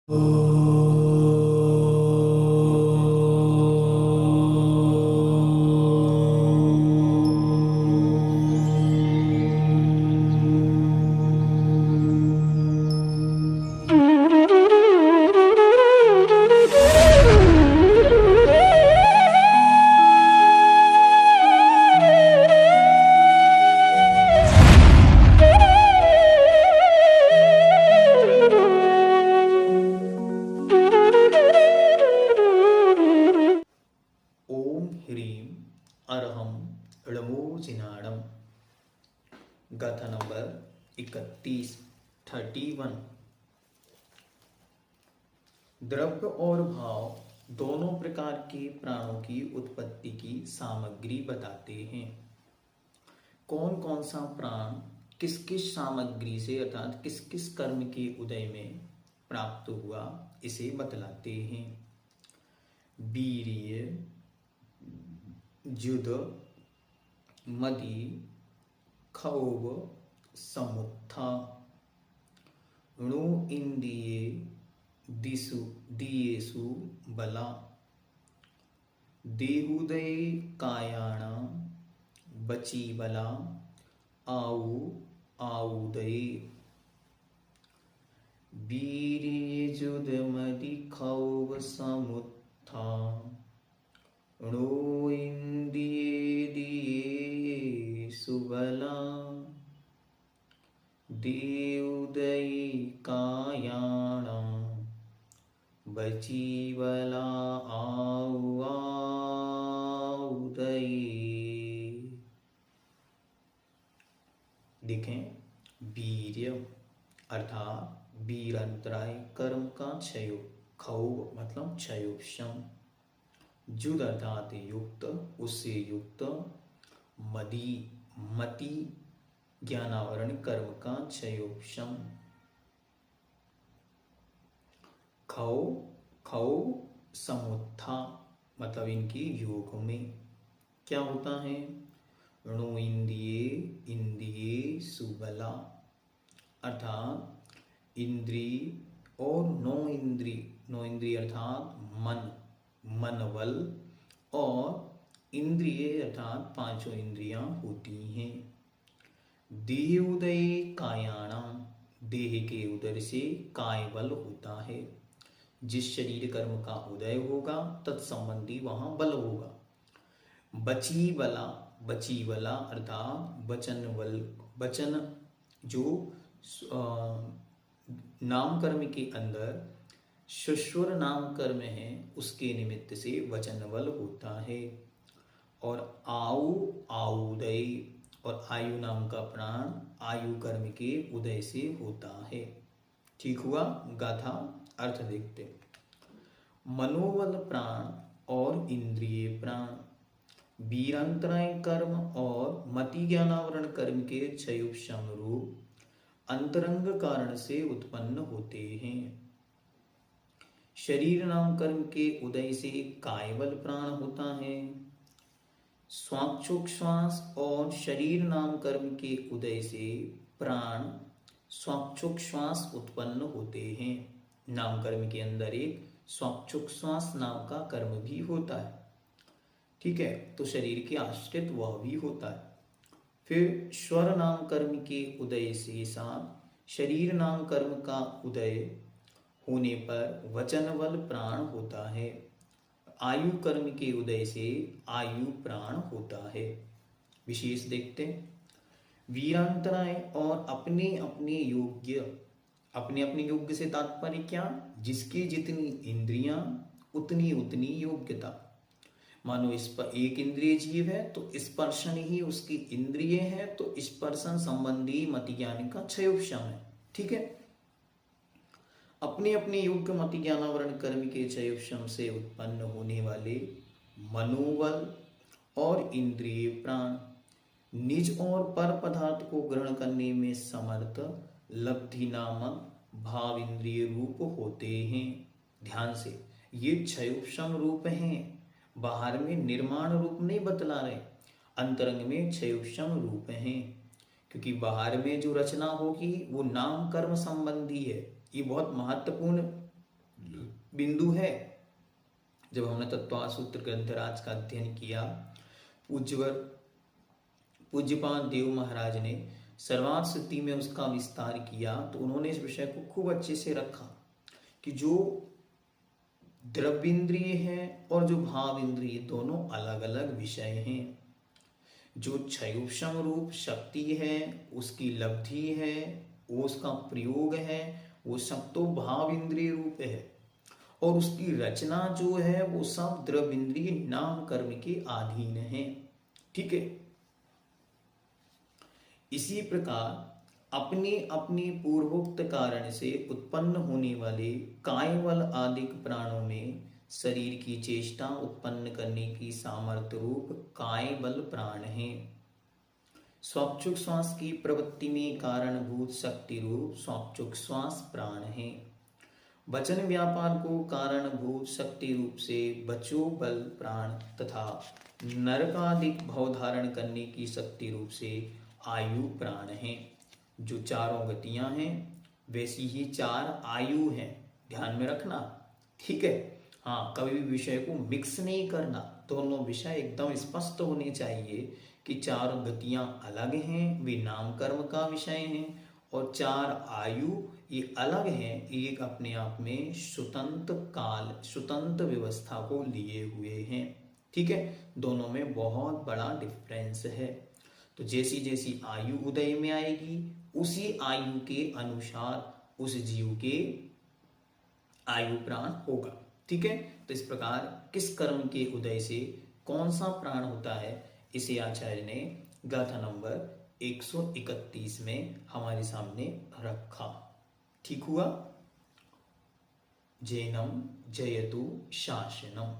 ओम ह्रीं अरहम ळमोजिनाणम। गाथा नंबर 31। द्रव्य और भाव दोनों प्रकार के प्राणों की उत्पत्ति की सामग्री बताते हैं। कौन कौन सा प्राण किस किस सामग्री से अर्थात किस किस कर्म के उदय में प्राप्त हुआ इसे बतलाते हैं। वीर्य, जुद, मदी, क्षोभ, समुत्था। णु इंद्रिये दियेषु बला। देहुदये कायाणां बची बला। आउदये। वीर्य, जुद, मदी, क्षोभ, समुत्था। णो इंद्रिये दियेषु बला। देहुदये कायाणां बची बला। आउदये। देखें, वीर्य अर्थात वीरांतराय कर्म का क्षय। क्षोभ मतलब क्षयोपशम। जुद अर्थात युक्त, उससे युक्त। मदी मति ज्ञानावरण कर्म का क्षयोपशम। खौ समुत्था मतलब इनकी योग में क्या होता है। णु इंद्रिये सुबला अर्थात इंद्रिय और नौ इंद्रिय अर्थात मन बल और इंद्रिय अर्थात पांचों इंद्रियां होती हैं। देहुदये कायाणाम देह के उदय से काय बल होता है। जिस शरीर कर्म का उदय होगा तत्संबंधी वहां बल होगा। बची बला अर्थात वचन जो नाम कर्म के अंदर सुश्वर नाम कर्म है उसके निमित्त से वचन बल होता है। और आउदय और आयु नाम का प्राण आयु कर्म के उदय से होता है। ठीक हुआ। गाथा अर्थ देखते। मनोबल प्राण और इंद्रिय प्राण वीरांतराय कर्म और मति ज्ञानावरण कर्म के क्षयोपशम रूप अंतरंग कारण से उत्पन्न होते हैं। शरीर नाम कर्म के उदय से कायबल प्राण होता है। स्वाक्षोच्छ्वास और शरीर नाम कर्म के उदय से प्राण स्वाक्षोच्छ्वास उत्पन्न होते हैं। नाम कर्म के अंदर एक स्वाक्षोच्छ्वास नाम का कर्म भी होता है। ठीक है, तो शरीर के आश्रित वह भी होता है। फिर स्वर नाम कर्म के उदय से साथ शरीर नाम कर्म का उदय होने पर वचन बल प्राण होता है। आयु कर्म के उदय से आयु प्राण होता है। विशेष देखते हैं। वीरांतराय और अपने अपने योग्य से तात्पर्य क्या। जिसकी जितनी इंद्रियां उतनी उतनी योग्यता। मानो इस पर एक इंद्रिय जीव है तो स्पर्शन ही उसकी इंद्रिय है तो स्पर्शन संबंधी मति ज्ञान का क्षयोपशम है। ठीक है। अपने अपने योग्य मति ज्ञानावरण कर्म के क्षयोपशम से उत्पन्न होने वाले मनोबल और इंद्रिय प्राण निज और पर पदार्थ को ग्रहण करने में समर्थ लब्धि नामक भाव इंद्रिय रूप होते हैं। ध्यान से, ये क्षयोपशम रूप हैं। बाहर में निर्माण रूप नहीं बतला रहे, अंतरंग में क्षयोपशम रूप हैं। क्योंकि बाहर में जो रचना होगी वो नाम कर्म संबंधी है। ये बहुत महत्वपूर्ण बिंदु है। जब हमने तत्व सूत्र ग्रंथराज का अध्ययन किया, पूज्यपाद देव महाराज ने सर्वार्थ सिद्धि में उसका विस्तार किया, तो उन्होंने इस विषय को खूब अच्छे से रखा कि जो द्रव्येंद्रिय है और जो भाव इंद्रिय दोनों अलग अलग विषय हैं। जो क्षयोपशम रूप शक्ति है, उसकी लब्धि है, वो उसका प्रयोग है, वो सब तो भाव इंद्रिय रूप है, और उसकी रचना जो है वो सब द्रव्य इंद्रिय नाम कर्म के अधीन है। ठीक है। इसी प्रकार अपने अपने पूर्वोक्त कारण से उत्पन्न होने वाले कायवल आदिक प्राणों में शरीर की चेष्टा उत्पन्न करने की सामर्थ्य रूप कायबल प्राण है। स्वापचुक श्वास की प्रवृत्ति में कारणभूत शक्ति रूप स्वापचुक श्वास प्राण है। वचन व्यापार को कारणभूत शक्ति रूप से बचो बल प्राण तथा नरकादिक भाव धारण करने की शक्ति रूप से आयु प्राण है। जो चारों गतियां हैं वैसी ही चार आयु हैं, ध्यान में रखना। ठीक है। हाँ, कभी भी विषय को मिक्स नहीं करना, दोनों विषय एकदम स्पष्ट होने चाहिए कि चार गतियां अलग हैं, वे नाम कर्म का विषय हैं, और चार आयु ये अलग हैं, एक अपने आप में स्वतंत्र काल स्वतंत्र व्यवस्था को लिए हुए हैं। ठीक है। दोनों में बहुत बड़ा डिफरेंस है। तो जैसी जैसी आयु उदय में आएगी उसी आयु के अनुसार उस जीव के आयु प्राण होगा। ठीक है। तो इस प्रकार किस कर्म के उदय से कौन सा प्राण होता है, इसे आचार्य ने गाथा नंबर 131 में हमारे सामने रखा। ठीक हुआ। जैनम जयतु शासनम।